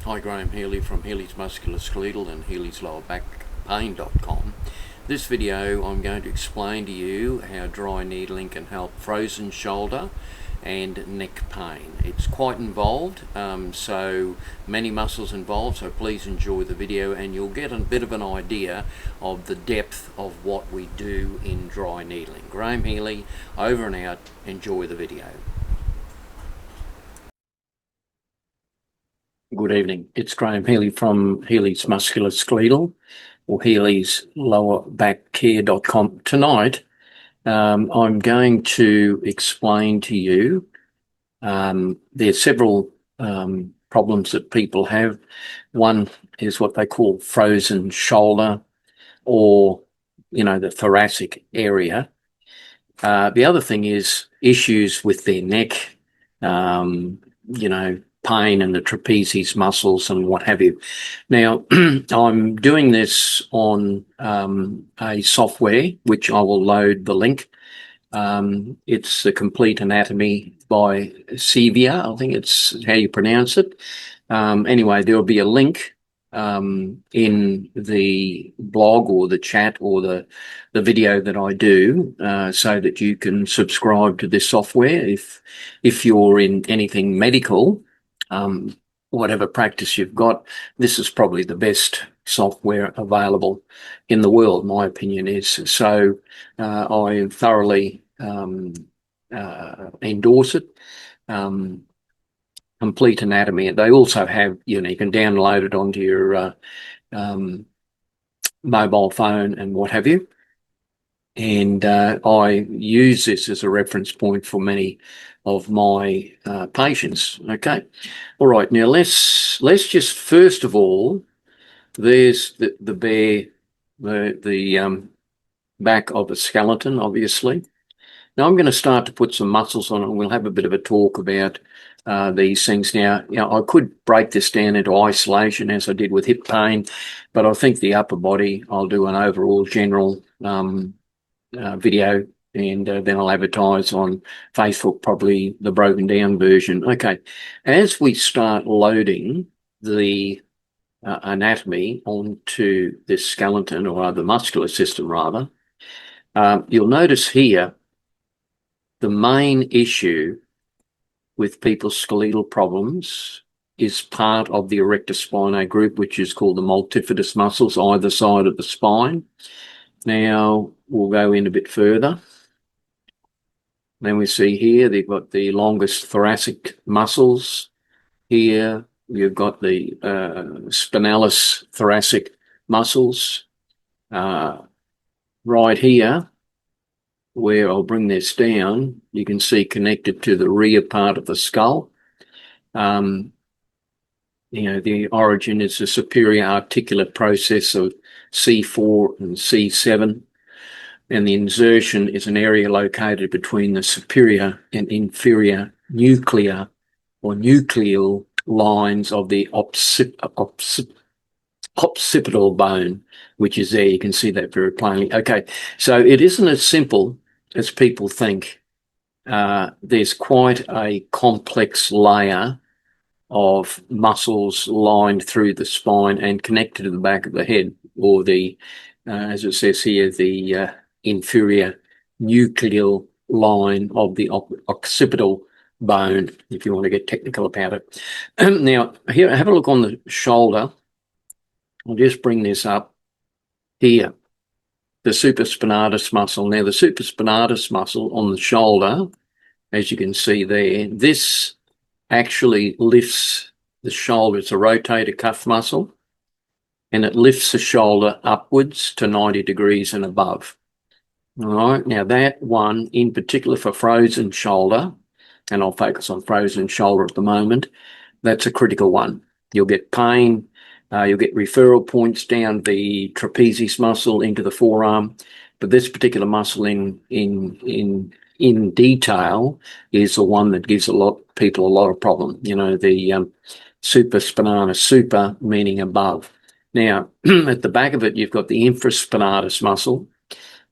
Hi, Graham Healy from Healy's Musculoskeletal and Healy's Lower Back Pain.com. This video I'm going to explain to you how dry needling can help frozen shoulder and neck pain. It's quite involved, so many muscles involved, so please enjoy the video and you'll get a bit of an idea of the depth of what we do in dry needling. Graham Healy, over and out. Enjoy the video. Good evening. It's Graham Healy from Healy's Musculoskeletal or Healy's Lower Back Care.com. Tonight, I'm going to explain to you there's several problems that people have. One is what they call frozen shoulder, or the thoracic area. The other thing is issues with their neck, pain in the trapezius muscles and what have you. Now, I'm doing this on a software, which I will load the link. It's the Complete Anatomy by Sevia. I think it's how you pronounce it. Anyway, there'll be a link in the blog or the chat or the video that I do, so that you can subscribe to this software if you're in anything medical. Whatever practice you've got, this is probably the best software available in the world, my opinion is. So I thoroughly endorse it. Complete Anatomy. They also have, you can download it onto your mobile phone and what have you. And I use this as a reference point for many of my patients. Okay, all right. Now let's just first of all, there's the back of a skeleton, obviously. Now I'm going to start to put some muscles on it, and we'll have a bit of a talk about these things. Now, I could break this down into isolation as I did with hip pain, but I think the upper body, I'll do an overall general video, and then I'll advertise on Facebook probably the broken down version. Okay, as we start loading the anatomy onto this skeleton, or the muscular system rather, you'll notice here the main issue with people's skeletal problems is part of the erector spinae group, which is called the multifidus muscles, either side of the spine. Now, we'll go in a bit further. Then we see here, they've got the longest thoracic muscles. Here, you've got the spinalis thoracic muscles. Right here, where I'll bring this down, you can see connected to the rear part of the skull. The origin is the superior articular process of C4 and C7, and the insertion is an area located between the superior and inferior nuclear or nucleal lines of the occipital bone, which is there. You can see that very plainly. Okay, so it isn't as simple as people think. There's quite a complex layer of muscles lined through the spine and connected to the back of the head, or the, as it says here, the inferior nucleal line of the occipital bone, if you want to get technical about it. Now, here, have a look on the shoulder. I'll just bring this up here. The supraspinatus muscle. Now, the supraspinatus muscle on the shoulder, as you can see there, this actually lifts the shoulder. It's a rotator cuff muscle, and it lifts the shoulder upwards to 90 degrees and above. All right, now that one in particular for frozen shoulder, and I'll focus on frozen shoulder at the moment, that's a critical one. You'll get pain. You'll get referral points down the trapezius muscle into the forearm, but this particular muscle in detail is the one that gives people a lot of problem. The supraspinatus, super meaning above. Now, at the back of it, you've got the infraspinatus muscle,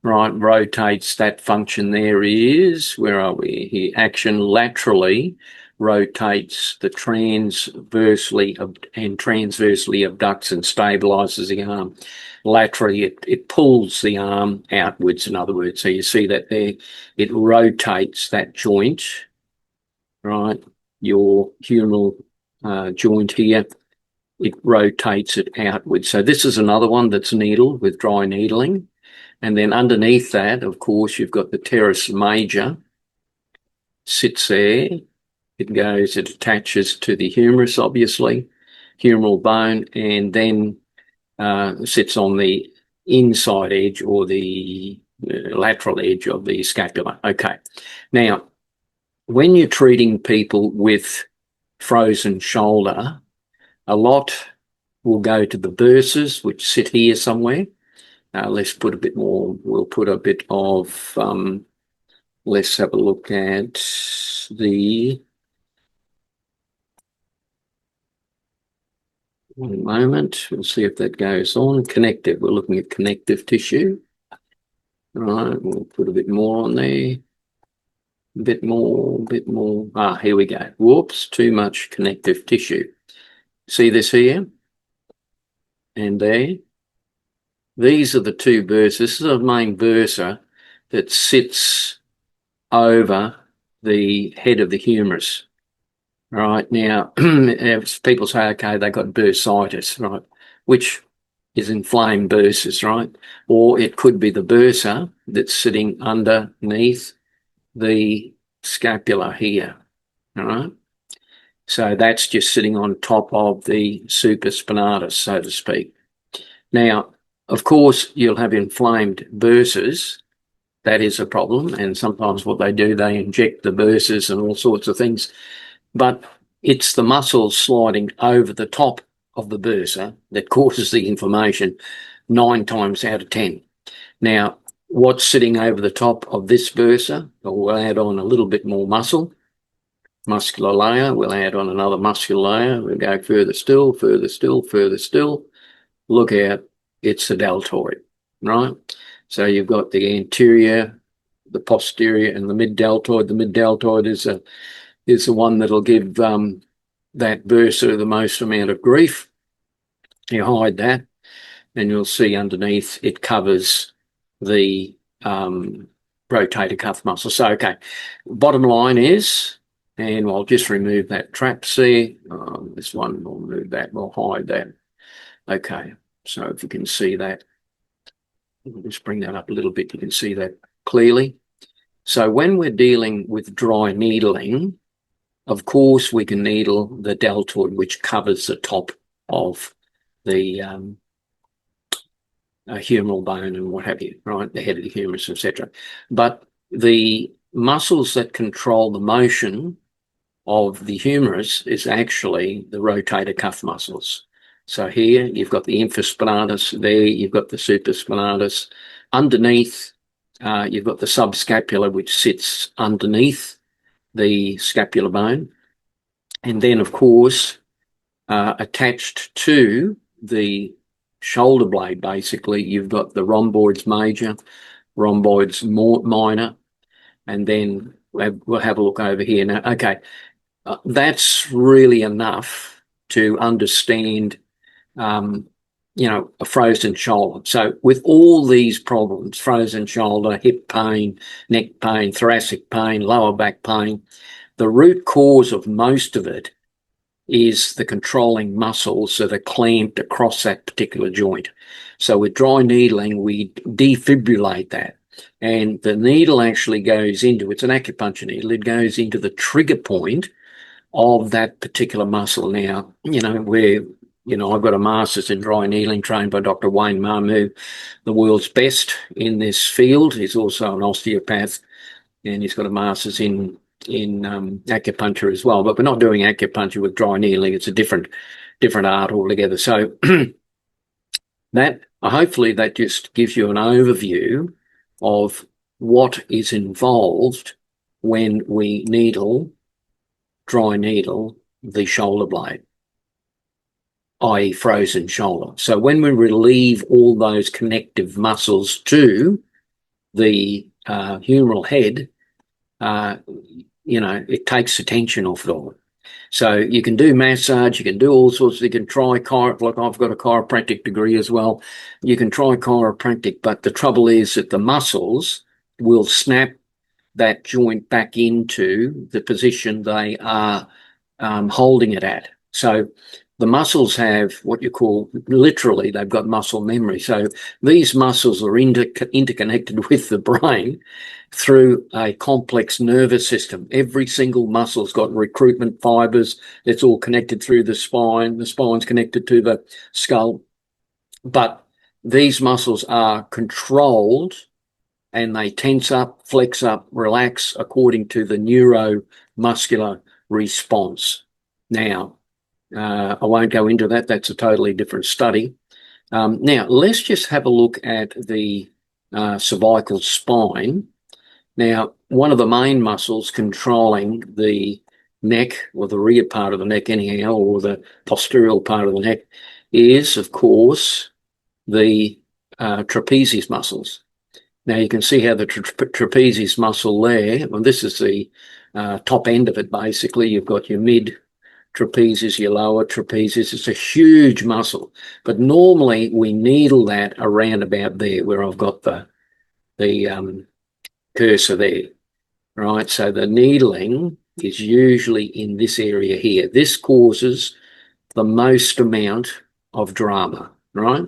right? Rotates. That function there is, where are we here? Action laterally rotates the transversely and transversely abducts and stabilizes the arm. Laterally, it pulls the arm outwards, in other words. So you see that there, it rotates that joint, right? Your humeral joint here, it rotates it outwards. So this is another one that's needled with dry needling. And then underneath that, of course, you've got the teres major, sits there. It attaches to the humerus, obviously, humeral bone, and then sits on the inside edge or the lateral edge of the scapula. Okay. Now, when you're treating people with frozen shoulder, a lot will go to the bursas, which sit here somewhere. Let's put a bit more, we'll put a bit of, let's have a look at the, one moment, we'll see if that goes on. Connective, we're looking at connective tissue. All right, we'll put a bit more on there. A bit more. Here we go. Whoops, too much connective tissue. See this here? And there? These are the two bursas. This is a main bursa that sits over the head of the humerus. Right now, people say, okay, they got bursitis, right? Which is inflamed bursas, right? Or it could be the bursa that's sitting underneath the scapula here, all right? So that's just sitting on top of the supraspinatus, so to speak. Now, of course, you'll have inflamed bursas. That is a problem. And sometimes what they do, they inject the bursas and all sorts of things. But it's the muscles sliding over the top of the bursa that causes the inflammation 9 times out of 10. Now, what's sitting over the top of this bursa? Well, we'll add on a little bit more muscular layer. We'll add on another muscular layer. We'll go further still, further still, further still. Look out, it's the deltoid, right? So you've got the anterior, the posterior, and the mid-deltoid. The mid-deltoid is the one that'll give that bursa the most amount of grief. You hide that, and you'll see underneath it covers the rotator cuff muscle. So, okay, bottom line is, and I'll just remove that trapezie. This one, we'll move that, we'll hide that. Okay, so if you can see that, I'll just bring that up a little bit, you can see that clearly. So when we're dealing with dry needling, of course, we can needle the deltoid, which covers the top of the humeral bone and what have you, right? The head of the humerus, etc. But the muscles that control the motion of the humerus is actually the rotator cuff muscles. So here you've got the infraspinatus, there you've got the supraspinatus. Underneath, you've got the subscapular, which sits underneath the scapular bone. And then, of course, attached to the shoulder blade, basically, you've got the rhomboids major, rhomboids minor, and then we'll have a look over here. Now, okay, that's really enough to understand, a frozen shoulder. So with all these problems, frozen shoulder, hip pain, neck pain, thoracic pain, lower back pain, the root cause of most of it is the controlling muscles that are clamped across that particular joint. So with dry needling, we defibrillate that. And the needle actually goes into, it's an acupuncture needle, it goes into the trigger point of that particular muscle. Now, I've got a master's in dry needling trained by Dr. Wayne Mahmood, the world's best in this field. He's also an osteopath, and he's got a master's in acupuncture as well. But we're not doing acupuncture with dry needling. It's a different art altogether. So hopefully that just gives you an overview of what is involved when we dry needle the shoulder blade, i.e. frozen shoulder. So when we relieve all those connective muscles to the humeral head, it takes the tension off it all. So you can do massage, you can do all sorts, you can try like I've got a chiropractic degree as well. You can try chiropractic, but the trouble is that the muscles will snap that joint back into the position they are holding it at. So the muscles have what you call, literally, they've got muscle memory. So these muscles are interconnected with the brain through a complex nervous system. Every single muscle's got recruitment fibers. It's all connected through the spine. The spine's connected to the skull. But these muscles are controlled and they tense up, flex up, relax according to the neuromuscular response. Now, I won't go into that. That's a totally different study. Now, let's just have a look at the cervical spine. Now, one of the main muscles controlling the neck, or the rear part of the neck anyhow, or the posterior part of the neck, is, of course, the trapezius muscles. Now, you can see how the trapezius muscle there, well, this is the top end of it, basically. You've got your mid trapezius, your lower trapezius. It's a huge muscle. But normally we needle that around about there where I've got the cursor there, right? So the needling is usually in this area here. This causes the most amount of drama, right?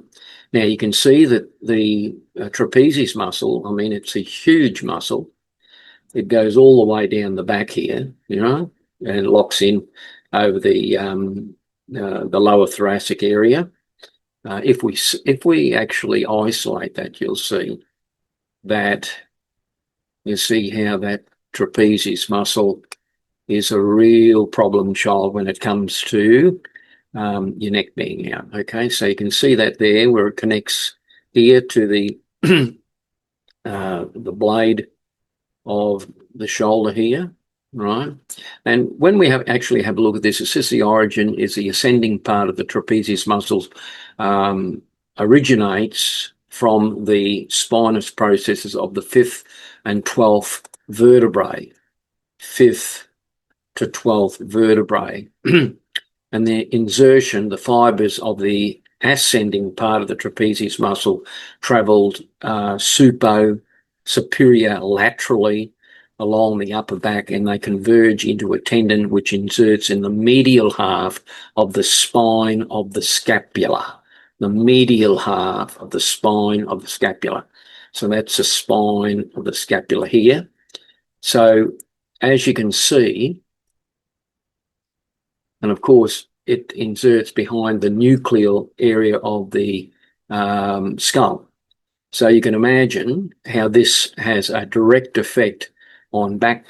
Now you can see that the trapezius muscle, I mean, it's a huge muscle. It goes all the way down the back here, and locks in over the lower thoracic area. If we actually isolate that, you'll see that how that trapezius muscle is a real problem child when it comes to your neck being out. Okay, so you can see that there where it connects here to the blade of the shoulder here, right? And when we actually have a look at this, it says the origin is the ascending part of the trapezius muscles originates from the spinous processes of the 5th and 12th vertebrae. 5th to 12th vertebrae. And the insertion, the fibers of the ascending part of the trapezius muscle traveled superior laterally along the upper back, and they converge into a tendon which inserts in the medial half of the spine of the scapula. The medial half of the spine of the scapula. So that's the spine of the scapula here. So as you can see, and of course, it inserts behind the nucleal area of the skull. So you can imagine how this has a direct effect on neck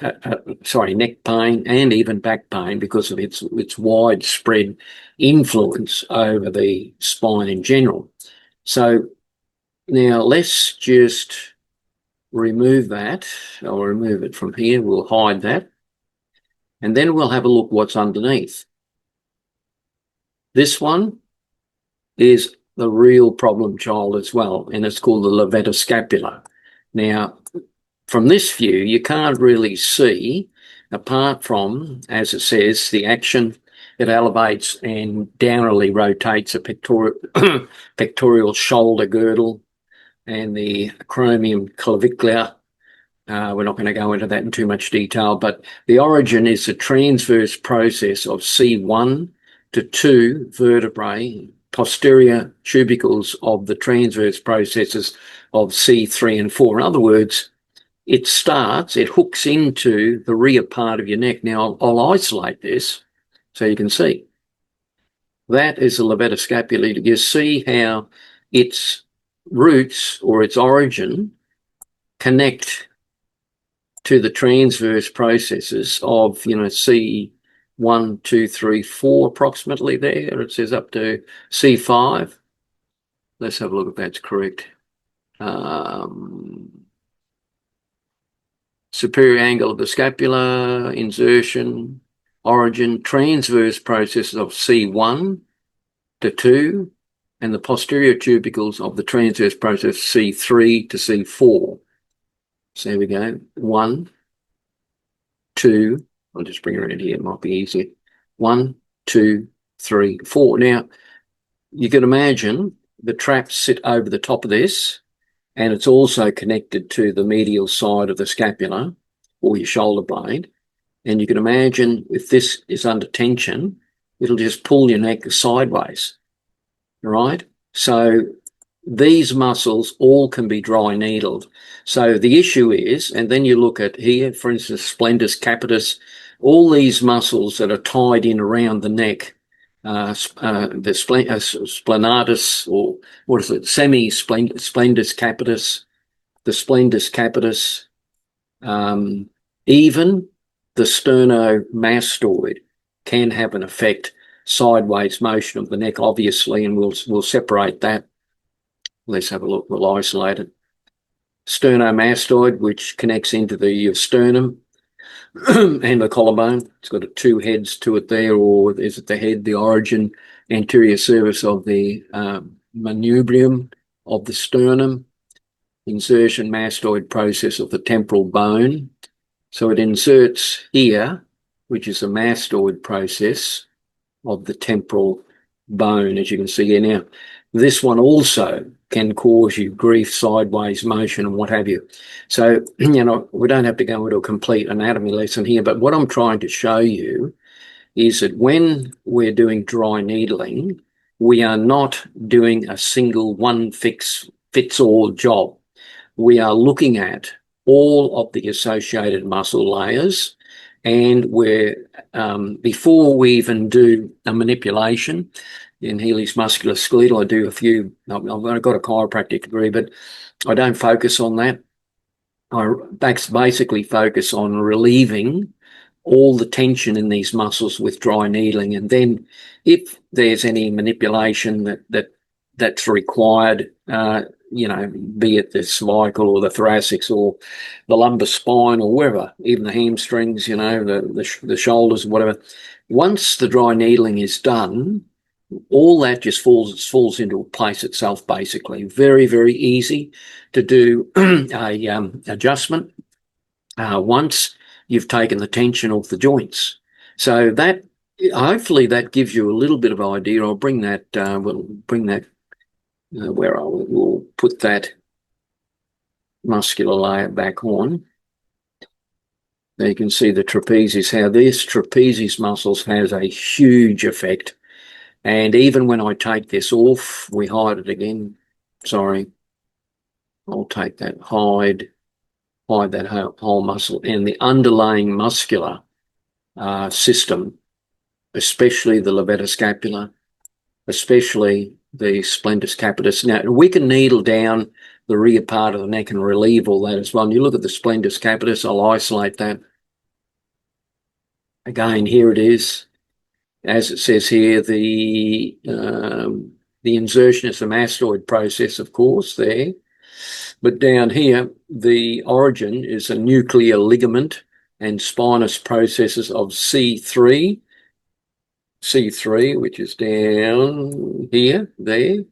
pain and even back pain because of its widespread influence over the spine in general. So now let's just remove that. I'll remove it from here. We'll hide that. And then we'll have a look what's underneath. This one is the real problem child as well, and it's called the levator scapula. Now, from this view, you can't really see, apart from, as it says, the action. It elevates and downwardly rotates a pectoral shoulder girdle and the acromion clavicular. We're not going to go into that in too much detail, but the origin is the transverse process of C1 to 2 vertebrae, posterior tubercles of the transverse processes of C3 and 4. In other words, it hooks into the rear part of your neck. Now, I'll isolate this so you can see. That is the levator scapula. You see how its roots or its origin connect to the transverse processes of, C1, 2, 3, 4 approximately there. It says up to C5. Let's have a look if that's correct. Superior angle of the scapula, insertion, origin, transverse processes of C1 to 2, and the posterior tubercles of the transverse process C3 to C4. So there we go. 1, 2, I'll just bring it around here, it might be easier. 1, 2, 3, 4. Now, you can imagine the traps sit over the top of this, and it's also connected to the medial side of the scapula or your shoulder blade. And you can imagine if this is under tension, it'll just pull your neck sideways, right? So these muscles all can be dry needled. So the issue is, and then you look at here, for instance, splendus capitis, all these muscles that are tied in around the neck, the splenitis, or what is it, splendus capitis, the splendus capitis, even the sternomastoid can have an effect, sideways motion of the neck, obviously, and we'll separate that. Let's have a look. We'll isolate it. Sternomastoid, which connects into the sternum and the collarbone. It's got 2 heads to it there, or is it the head, the origin, anterior surface of the manubrium of the sternum, insertion mastoid process of the temporal bone. So it inserts here, which is a mastoid process of the temporal bone, as you can see here. Now, this one also can cause you grief, sideways motion, and what have you. So, you know, we don't have to go into a complete anatomy lesson here, but what I'm trying to show you is that when we're doing dry needling, we are not doing a single one-fits-all job. We are looking at all of the associated muscle layers, and we're, before we even do a manipulation, in Healy's musculoskeletal, I do a few, I've got a chiropractic degree, but I don't focus on that. I basically focus on relieving all the tension in these muscles with dry needling. And then if there's any manipulation that's required, you know, be it the cervical or the thoracics or the lumbar spine or wherever, even the hamstrings, you know, the shoulders, whatever. Once the dry needling is done, all that just falls into place itself, basically. Very, very easy to do a adjustment once you've taken the tension off the joints. So that, hopefully that gives you a little bit of idea. I'll bring that, we'll bring that, we'll put that muscular layer back on. There you can see the trapezius, how this trapezius muscles has a huge effect. And even when I take this off, we hide it again. Sorry. I'll take that, hide that whole muscle. And the underlying muscular system, especially the levator-scapular, especially the splendus capitis. Now, we can needle down the rear part of the neck and relieve all that as well. And you look at the splendus capitis, I'll isolate that. Again, here it is. As it says here, the insertion is a mastoid process, of course, there. But down here, the origin is a nuclear ligament and spinous processes of C3, which is down here, there,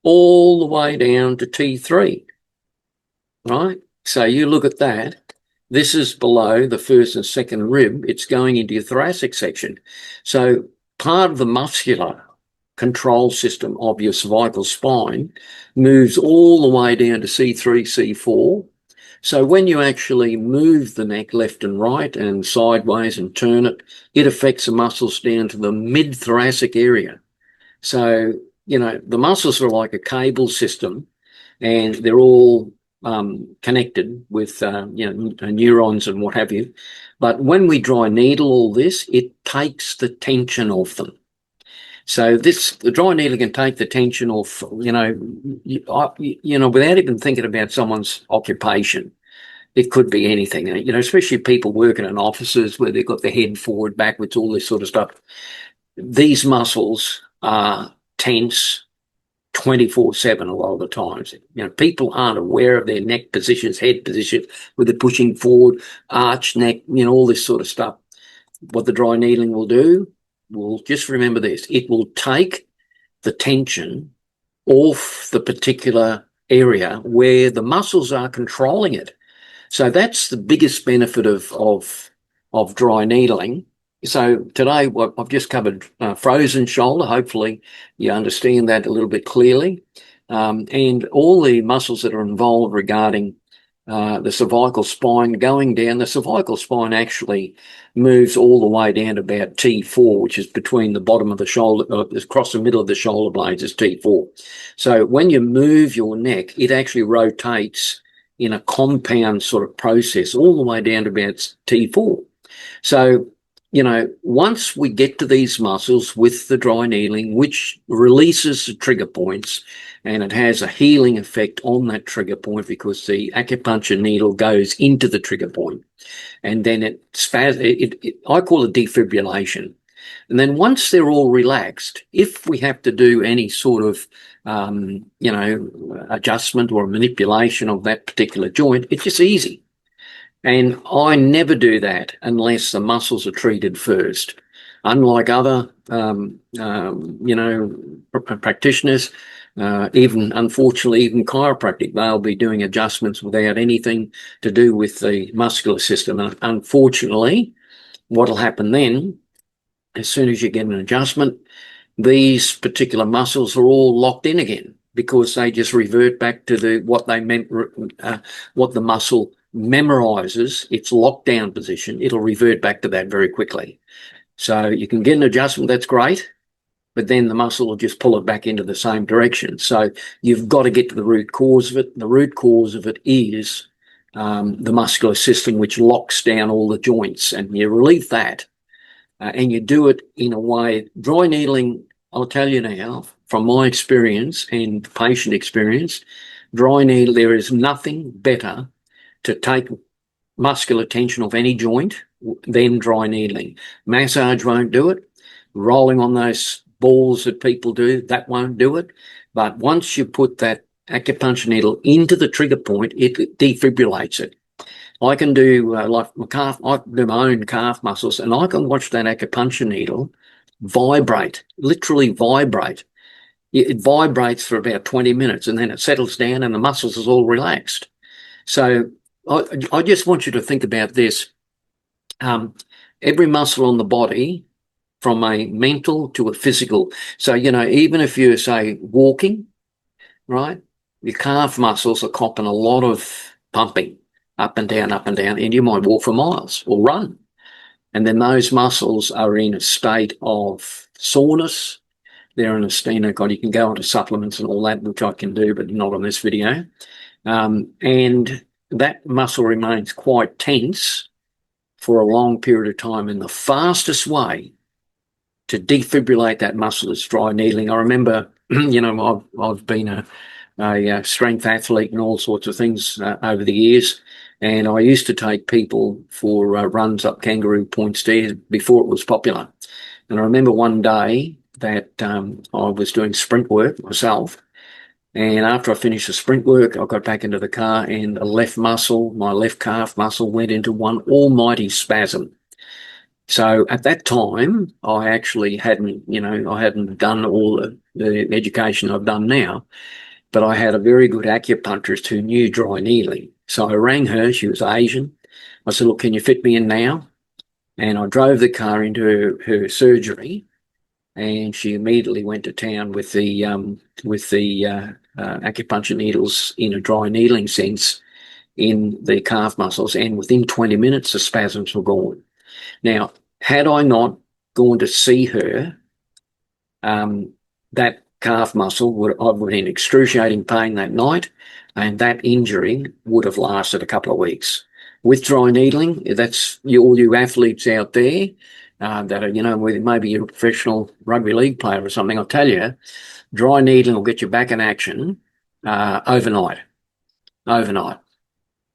all the way down to T3, right? So you look at that. This is below the first and second rib. It's going into your thoracic section. So part of the muscular control system of your cervical spine moves all the way down to C3, C4. So when you actually move the neck left and right and sideways and turn it, it affects the muscles down to the mid-thoracic area. So, you know, the muscles are like a cable system, and they're all connected with you know, neurons and what have you. But when we dry needle all this, it takes the tension off them. So the dry needle can take the tension off, you know, without even thinking about someone's occupation. It could be anything, you know, especially people working in offices where they've got their head forward, backwards, all this sort of stuff. These muscles are tense 24/7 a lot of the times. You know, people aren't aware of their neck positions, head position, where they're pushing forward, arch neck, you know, all this sort of stuff. What the dry needling will do, well, just remember this, it will take the tension off the particular area where the muscles are controlling it. So that's the biggest benefit of of dry needling. So today I've just covered frozen shoulder. Hopefully you understand that a little bit clearly. And all the muscles that are involved regarding the cervical spine going down. The cervical spine actually moves all the way down to about T4, which is between the bottom of the shoulder, across the middle of the shoulder blades is T4. So when you move your neck, it actually rotates in a compound sort of process all the way down to about T4. So, you know, once we get to these muscles with the dry needling, which releases the trigger points, and it has a healing effect on that trigger point because the acupuncture needle goes into the trigger point, and then I call it defibrillation. And then once they're all relaxed, if we have to do any sort of, you know, adjustment or manipulation of that particular joint, it's just easy. And I never do that unless the muscles are treated first. Unlike other, you know, practitioners, even unfortunately, even chiropractic, they'll be doing adjustments without anything to do with the muscular system. And unfortunately, what'll happen then, as soon as you get an adjustment, these particular muscles are all locked in again because they just revert back to what they meant, what the muscle memorizes its lockdown position. It'll revert back to that very quickly. So you can get an adjustment, that's great, but then the muscle will just pull it back into the same direction. So you've got to get to the root cause of it. The root cause of it is the muscular system, which locks down all the joints, and you relieve that. And you do it in a way, dry needling, I'll tell you now, from my experience and patient experience, dry needle, there is nothing better to take muscular tension off any joint than dry needling. Massage won't do it. Rolling on those balls that people do, that won't do it. But once you put that acupuncture needle into the trigger point, it defibrillates it. I can do like my calf, I do my own calf muscles, and I can watch that acupuncture needle vibrate, literally vibrate. It vibrates for about 20 minutes and then it settles down and the muscles is all relaxed. So I just want you to think about this. Every muscle on the body, from a mental to a physical. So, you know, even if you're, say, walking, right, your calf muscles are copping a lot of pumping up and down, and you might walk for miles or run. And then those muscles are in a state of soreness. They're in a state of, God, you can go into supplements and all that, which I can do, but not on this video. And that muscle remains quite tense for a long period of time. And the fastest way to defibrillate that muscle is dry needling. I remember, you know, I've been a strength athlete and all sorts of things over the years. And I used to take people for runs up Kangaroo Point stairs before it was popular. And I remember one day that I was doing sprint work myself. And after I finished the sprint work, I got back into the car and the left muscle, my left calf muscle, went into one almighty spasm. So at that time, I actually hadn't, you know, I hadn't done all the education I've done now, but I had a very good acupuncturist who knew dry needling. So I rang her, she was Asian. I said, look, can you fit me in now? And I drove the car into her surgery, and she immediately went to town with the acupuncture needles in a dry needling sense in the calf muscles, and within 20 minutes the spasms were gone. Now, had I not gone to see her, that calf muscle would have been in excruciating pain that night, and that injury would have lasted a couple of weeks. With dry needling, that's all you athletes out there that are, you know, maybe you're a professional rugby league player or something, I'll tell you, dry needling will get you back in action overnight.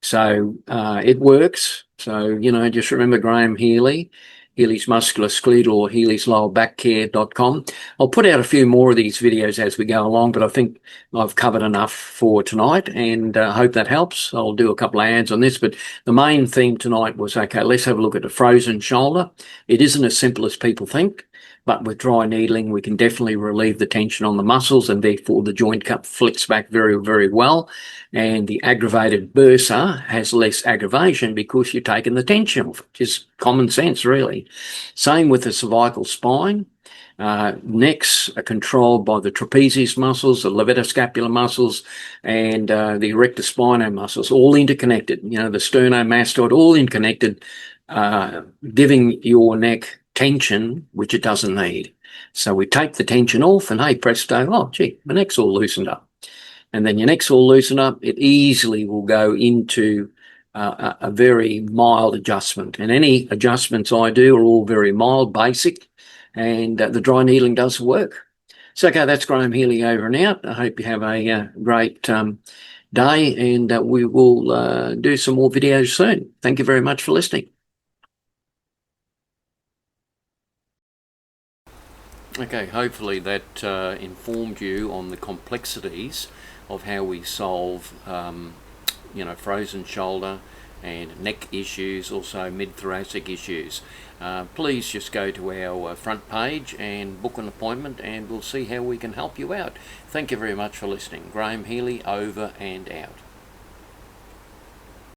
So it works. So, you know, just remember Graham Healy, Healy's Musculoskeletal, or Healy'sLowerBackCare.com. I'll put out a few more of these videos as we go along, but I think I've covered enough for tonight, and I hope that helps. I'll do a couple of ads on this, but the main theme tonight was, okay, let's have a look at the frozen shoulder. It isn't as simple as people think. But with dry needling, we can definitely relieve the tension on the muscles, and therefore the joint cup flicks back very, very well. And the aggravated bursa has less aggravation because you're taking the tension off. Just common sense, really. Same with the cervical spine. Necks are controlled by the trapezius muscles, the levatoscapular muscles, and the erector spinae muscles, all interconnected. You know, the sternomastoid, all interconnected, giving your neck tension, which it doesn't need. So we take the tension off, and hey, presto, oh, gee, my neck's all loosened up. And then your neck's all loosened up, it easily will go into a very mild adjustment. And any adjustments I do are all very mild, basic, and the dry needling does work. So, okay, that's Graham Healy over and out. I hope you have a great day, and we will do some more videos soon. Thank you very much for listening. Okay, hopefully that informed you on the complexities of how we solve, frozen shoulder and neck issues, also mid-thoracic issues. Please just go to our front page and book an appointment, and we'll see how we can help you out. Thank you very much for listening. Graham Healy over and out.